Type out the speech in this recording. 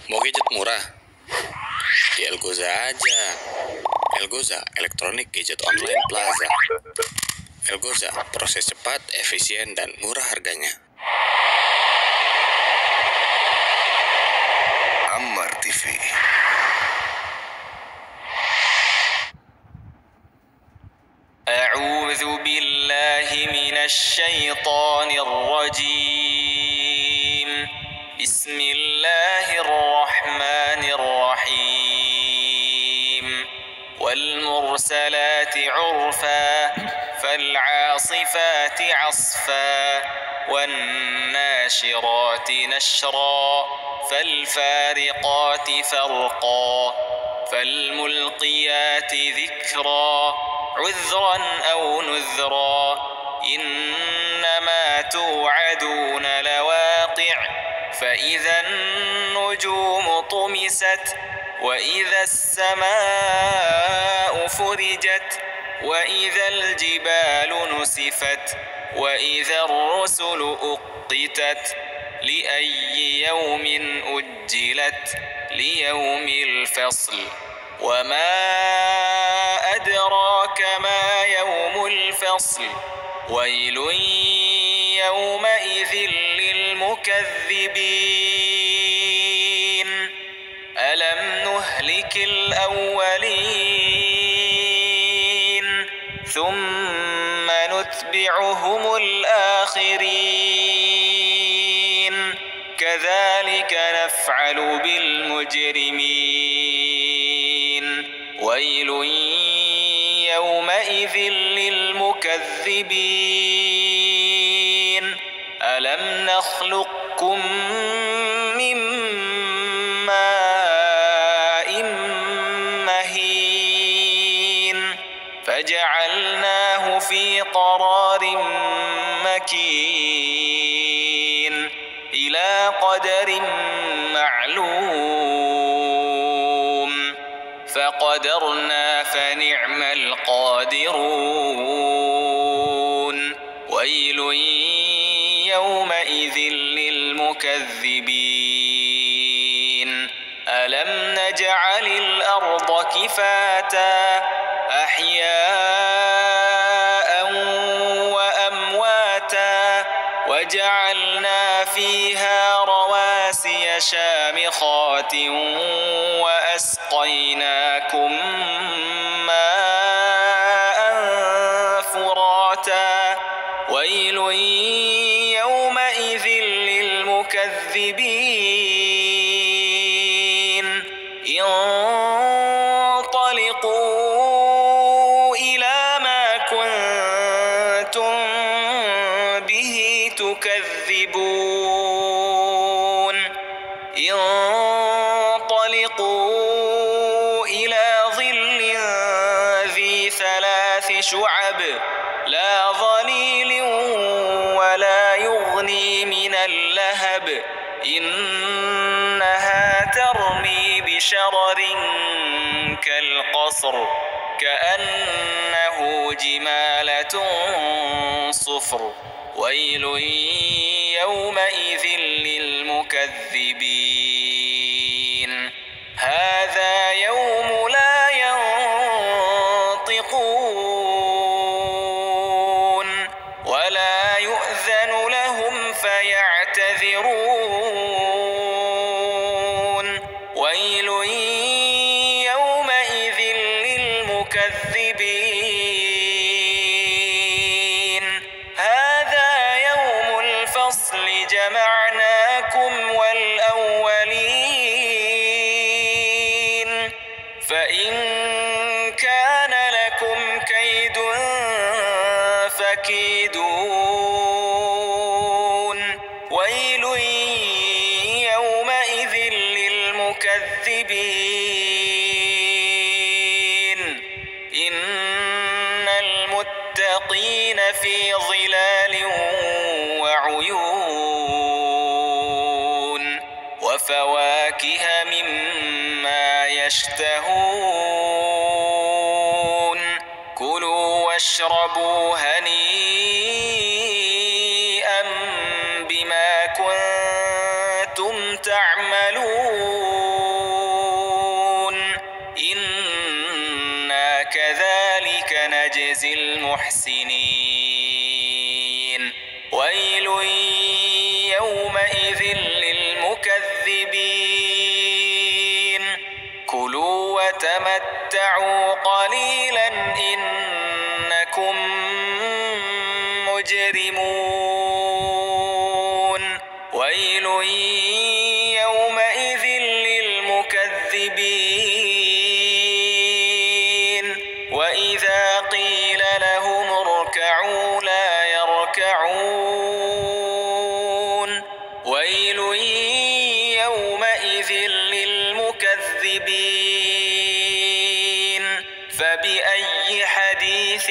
Mau gadget murah? Di Elgoza aja. Elgoza, Electronic Gadget Online Plaza. Elgoza, proses cepat, efisien, dan murah harganya. Ammar TV. أعوذ بالله من الشيطان الرجيم. بسم الله الرحمن الرحيم. والمرسلات عرفا فالعاصفات عصفا والناشرات نشرا فالفارقات فرقا فالملقيات ذكرا عذرا أو نذرا إنما توعدون لواقع فإذا النجوم طمست وإذا السماء فرجت وإذا الجبال نسفت وإذا الرسل أقتت لأي يوم أجلت ليوم الفصل وما أدراك ما يوم الفصل ويل يومئذ للمكذبين ألم نهلك الأولين ثم نتبعهم الآخرين كذلك نفعل بالمجرمين ويل يومئذ للمكذبين ألم نخلقكم من ماء مهين فجعلناه في قرار مكين إلى قدر معلوم فقدرنا فنعم القادرون ويل يومئذ للمكذبين ألم نجعل الأرض كفاتا أحياء وأمواتا وجعلنا فيها رواسي شامخات وأسقيناكم ماء فراتا ويل يومئذ للمكذبين انطلقوا إلى ما كنتم به تكذبون انطلقوا إلى ظل ذي ثلاث شعب لا ظليل ولا يغني من اللهب إنها ترمي بشرر كالقصر كأنه جمالة صفر ويل يومئذ للمكذبين هذا يوم لا ينطقون ولا يؤذن لهم فيعتذرون ويل يومئذ للمكذبين هذا يوم الفصل جمعناكم والأولين فإن كان لكم كيد فكيدون ويل يومئذ للمكذبين إن المتقين في ظلال وعيون وفواكه مما يشتهون كلوا واشربوا هنيئا بما كنتم تعملون المحسنين ويل يومئذ للمكذبين كلوا وتمتعوا قليلا إنكم مجرمون ويل يومئذ للمكذبين وإذا قيل لهم اركعوا لا يركعون ويل يومئذ للمكذبين فبأي حديث